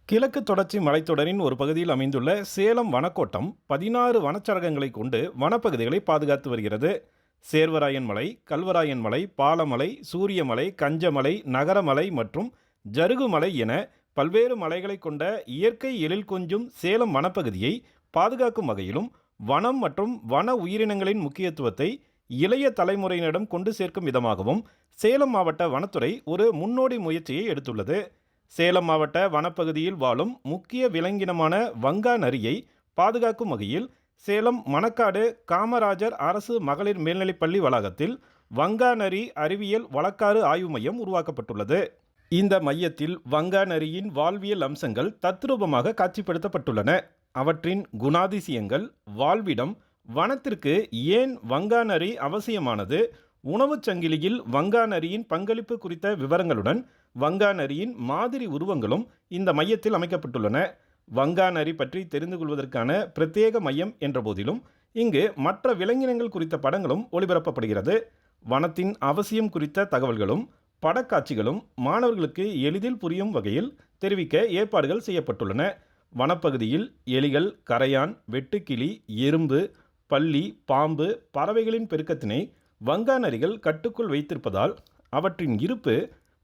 கிழக்கு தொடர்ச்சி மலைத்தொடரின் ஒரு பகுதியில் அமைந்துள்ள சேலம் வனக்கோட்டம் 16 வனச்சரகங்களை கொண்டு வனப்பகுதிகளை பாதுகாத்து வருகிறது. சேர்வராயன் மலை, கல்வராயன் மலை, பாலமலை, சூரியமலை, கஞ்சமலை, நகரமலை மற்றும் ஜருகுமலை என பல்வேறு மலைகளை கொண்ட இயற்கை எழில் கொஞ்சும் சேலம் வனப்பகுதியை பாதுகாக்கும் வகையிலும் வனம் மற்றும் வன உயிரினங்களின் முக்கியத்துவத்தை இளைய தலைமுறையினரிடம் கொண்டு சேர்க்கும் விதமாகவும் சேலம் மாவட்ட வனத்துறை ஒரு முன்னோடி முயற்சியை எடுத்துள்ளது. சேலம் மாவட்ட வனப்பகுதியில் வாழும் முக்கிய விலங்கினமான வங்கா நரியை பாதுகாக்கும் வகையில் சேலம் மணக்காடு காமராஜர் அரசு மகளிர் மேல்நிலைப்பள்ளி வளாகத்தில் வங்கா நரி அறிவியல் வழக்காறு ஆய்வு மையம் உருவாக்கப்பட்டுள்ளது. இந்த மையத்தில் வங்கா நரியின் வாழ்வியல் அம்சங்கள் தத்ரூபமாக காட்சிப்படுத்தப்பட்டுள்ளன. அவற்றின் குணாதிசயங்கள், வாழ்விடம், வனத்திற்கு ஏன் வங்கா நரி அவசியமானது, உணவுச் சங்கிலியில் வங்கா நரியின் பங்களிப்பு குறித்த விவரங்களுடன் வங்கா நரியின் மாதிரி உருவங்களும் இந்த மையத்தில் அமைக்கப்பட்டுள்ளன. வங்கா நரி பற்றி தெரிந்து கொள்வதற்கான பிரத்யேக மையம் என்ற போதிலும் இங்கு மற்ற விலங்கினங்கள் குறித்த படங்களும் ஒளிபரப்பப்படுகிறது. வனத்தின் அவசியம் குறித்த தகவல்களும் படக்காட்சிகளும் மாணவர்களுக்கு எளிதில் புரியும் வகையில் தெரிவிக்க ஏற்பாடுகள் செய்யப்பட்டுள்ளன. வனப்பகுதியில் எலிகள், கரையான், வெட்டுக்கிளி, எறும்பு, பல்லி, பாம்பு, பறவைகளின் பெருக்கத்தினை வங்கா நரிகள் கட்டுக்குள் வைத்திருப்பதால் அவற்றின் இருப்பு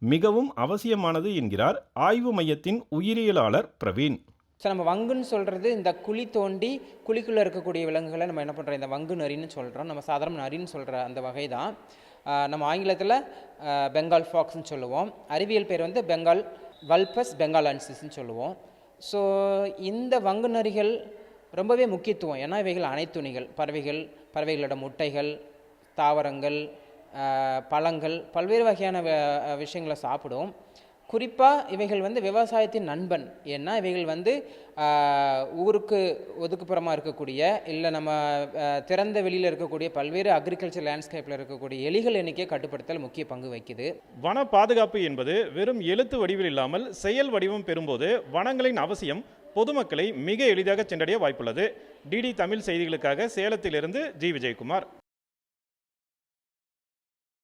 மிகவும் அவசியமானது என்கிறார் ஆய்வு மையத்தின் உயிரியலாளர் பிரவீன். ஸோ நம்ம வங்குன்னு சொல்கிறது இந்த குழி தோண்டி குழிக்குள்ளே இருக்கக்கூடிய விலங்குகளை நம்ம என்ன பண்ணுறோம், இந்த வங்கு நரின்னு சொல்கிறோம். நம்ம சாதாரண நரின்னு சொல்கிற அந்த வகை தான். நம்ம ஆங்கிலத்தில் பெங்கால் ஃபாக்ஸ்ன்னு சொல்லுவோம். அறிவியல் பேர் வந்து பெங்கால் வல்பஸ் பெங்காலன்சிஸ்ன்னு சொல்லுவோம். ஸோ இந்த வங்கு நரிகள் ரொம்பவே முக்கியத்துவம். ஏன்னா இவைகள் அனைத்துணிகள், பறவைகளோட முட்டைகள், தாவரங்கள், பழங்கள், பல்வேறு வகையான விஷயங்களை சாப்பிடும். குறிப்பாக இவைகள் வந்து விவசாயத்தின் நண்பன். ஏன்னா இவைகள் வந்து ஊருக்கு ஒதுக்குப்புறமாக இருக்கக்கூடிய இல்லை நம்ம திறந்த வெளியில் இருக்கக்கூடிய பல்வேறு அக்ரிகல்ச்சர் லேண்ட்ஸ்கேப்பில் இருக்கக்கூடிய எலிகள் எண்ணிக்கையை கட்டுப்படுத்தல் முக்கிய பங்கு வகிக்குது. வன பாதுகாப்பு என்பது வெறும் எழுத்து வடிவில் இல்லாமல் செயல் வடிவம் பெறும்போது வனங்களின் அவசியம் பொதுமக்களை மிக எளிதாக சென்றடைய வாய்ப்புள்ளது. டிடி தமிழ் செய்திகளுக்காக சேலத்திலிருந்து ஜி. விஜயகுமார்.